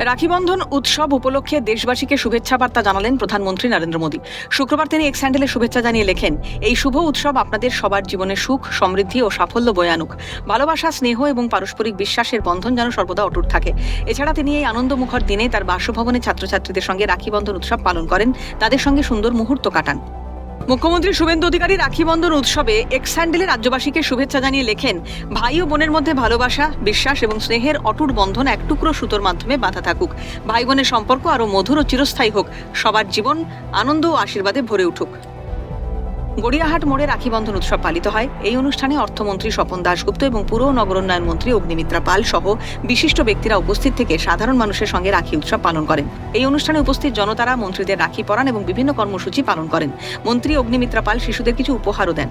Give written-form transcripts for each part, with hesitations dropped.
রাখীবন্ধন উৎসব উপলক্ষে দেশবাসীকে শুভেচ্ছা বার্তা জানালেন প্রধানমন্ত্রী নরেন্দ্র মোদী। শুক্রবার তিনি এক্স হ্যান্ডেলে শুভেচ্ছা জানিয়ে লেখেন, এই শুভ উৎসব আপনাদের সবার জীবনে সুখ, সমৃদ্ধি ও সাফল্য বয়ে আনুক। ভালোবাসা, স্নেহ এবং পারস্পরিক বিশ্বাসের বন্ধন যেন সর্বদা অটুট থাকে। এছাড়া তিনি এই আনন্দমুখর দিনে তার বাসভবনে ছাত্রছাত্রীদের সঙ্গে রাখীবন্ধন উৎসব পালন করেন, তাদের সঙ্গে সুন্দর মুহূর্ত কাটান। মুখ্যমন্ত্রী শুভেন্দু অধিকারী রাখীবন্ধন উৎসবে এক্স হ্যান্ডেলে রাজ্যবাসীকে শুভেচ্ছা জানিয়ে লেখেন, ভাই ও বোনের মধ্যে ভালোবাসা, বিশ্বাস এবং স্নেহের অটুট বন্ধন এক টুকরো সুতোর মাধ্যমে বাঁধা থাকুক। ভাই বোনের সম্পর্ক আরও মধুর ও চিরস্থায়ী হোক। সবার জীবন আনন্দ ও আশীর্বাদে ভরে উঠুক। গড়িয়াহাট মোড়ে রাখীবন্ধন উৎসব পালিত হয়। এই অনুষ্ঠানে অর্থমন্ত্রী স্বপন দাশগুপ্ত এবং পুর ও নগরোন্নয়ন মন্ত্রী অগ্নিমিত্রা পাল সহ বিশিষ্ট ব্যক্তিরা উপস্থিত থেকে সাধারণ মানুষের সঙ্গে রাখী উৎসব পালন করেন। এই অনুষ্ঠানে উপস্থিত জনতারা মন্ত্রীদের রাখী পরান এবং বিভিন্ন কর্মসূচি পালন করেন। মন্ত্রী অগ্নিমিত্রা পাল শিশুদের কিছু উপহারও দেন।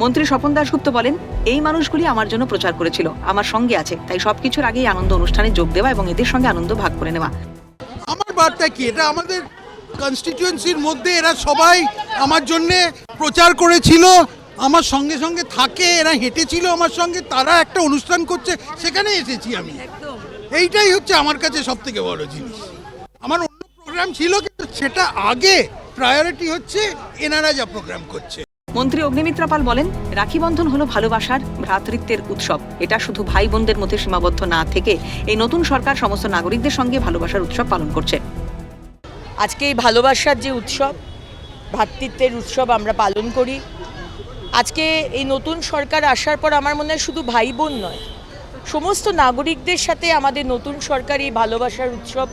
মন্ত্রী স্বপন দাশগুপ্ত বলেন, এই মানুষগুলি আমার জন্য প্রচার করেছিল, আমার সঙ্গে আছে, তাই সবকিছুর আগেই আনন্দ অনুষ্ঠানে যোগ দেওয়া এবং এদের সঙ্গে আনন্দ ভাগ করে নেওয়া। আমার বার্তা কি, এটা আমাদের কনস্টিটিউয়েন্সির মধ্যে এরা সবাই আমার জন্যে প্রচার করেছিল, আমার সঙ্গে সঙ্গে থাকে, এরা হেঁটেছিল আমার সঙ্গে, তারা একটা অনুষ্ঠান করছে, সেখানে এসেছি আমি। এইটাই হচ্ছে আমার কাছে সব থেকে বড় জিনিস। আমার অন্য প্রোগ্রাম ছিল, কিন্তু সেটা আগে প্রায়োরিটি হচ্ছে এনারা যা প্রোগ্রাম করছে। মন্ত্রী অগ্নিমিত্রা পাল বলেন, রাখীবন্ধন হলো ভালোবাসার, ভ্রাতৃত্বের উৎসব। এটা শুধু ভাই বোনদের মধ্যে সীমাবদ্ধ না থেকে এই নতুন সরকার সমস্ত নাগরিকদের সঙ্গে ভালোবাসার উৎসব পালন করছে। আজকে এই ভালোবাসার যে উৎসব, ভ্রাতৃত্বের উৎসব আমরা পালন করি। আজকে এই নতুন সরকার আসার পর আমার মনে হয় শুধু ভাই বোন নয়, সমস্ত নাগরিকদের সাথে আমাদের নতুন সরকার এই ভালোবাসার উৎসব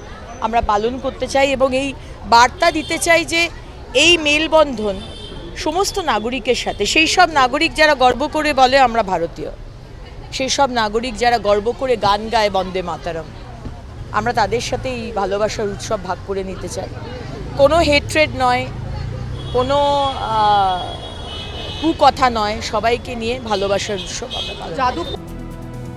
আমরা পালন করতে চাই এবং এই বার্তা দিতে চাই যে এই মেলবন্ধন সমস্ত নাগরিকের সাথে, সেই সব নাগরিক যারা গর্ব করে বলে আমরা ভারতীয়, সেই সব নাগরিক যারা গর্ব করে গান গায় বন্দে মাতরম, আমরা তাদের সাথে এই ভালোবাসার উৎসব ভাগ করে নিতে চাই। কোনো হেট্রেড নয়, কোনো কুকথা নয়, সবাইকে নিয়ে ভালোবাসার উৎসব আমরা পালন।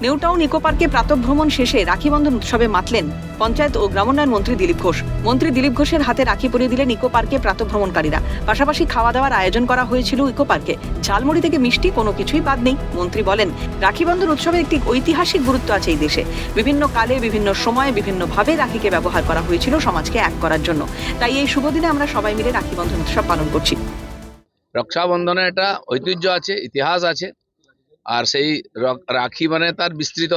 নিউ টাউন ইকো পার্কে প্রাতঃভ্রমণ শেষে রাখীবন্ধন উৎসবে মাতলেন পঞ্চায়েত ও গ্রামোন্নয়ন মন্ত্রী দিলীপ ঘোষ। মন্ত্রী দিলীপ ঘোষের হাতে রাখি পরিয়ে দিলেন ইকো পার্কে প্রাতঃভ্রমণকারীরা। পাশাপাশি খাওয়া দাওয়ার আয়োজন করা হয়েছিল ইকো পার্কে। ঝালমুড়ি থেকে মিষ্টি কোনো কিছুই বাদ নেই। মন্ত্রী বলেন, রাখীবন্ধন উৎসবের একটি ঐতিহাসিক গুরুত্ব আছে এই দেশে। বিভিন্ন কালে, বিভিন্ন সময়ে, বিভিন্নভাবে রাখিকে ব্যবহার করা হয়েছিল সমাজকে এক করার জন্য। তাই এই শুভ দিনে আমরা সবাই মিলে রাখীবন্ধন উৎসব পালন করছি। রক্ষাবন্ধনের একটা ঐতিহ্য আছে, ইতিহাস আছে। আর সেই রাখি মানে তার বিস্তৃত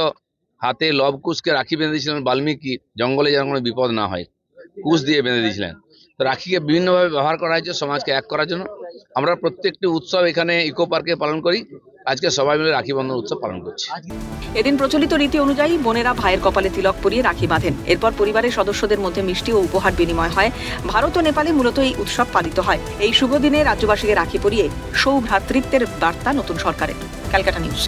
হাতে লব কুশকে রাখি বেঁধে দিয়েছিলেন বাল্মীকি, জঙ্গলে যেন কোনো বিপদ না হয়, কুশ দিয়ে বেঁধে দিয়েছিলেন। তো রাখিকে বিভিন্নভাবে ব্যবহার করা হয়েছে সমাজকে এক করার জন্য। আমরা প্রত্যেকটি উৎসব এখানে ইকো পার্কে পালন করি। আজকে সবাই মিলে রাখীবন্ধন উৎসব পালন করছি। এদিন প্রচলিত রীতি অনুযায়ী বোনেরা ভাইয়ের কপালে তিলক পরিয়ে রাখি বাঁধেন। এরপর পরিবারের সদস্যদের মধ্যে মিষ্টি ও উপহার বিনিময় হয়। ভারত ও নেপালে মূলত এই উৎসব পালিত হয়। এই শুভ দিনে রাজ্যবাসীকে রাখি পরিয়ে সৌভ্রাতৃত্বের বার্তা নতুন সরকারের। ক্যালকাটা নিউজ।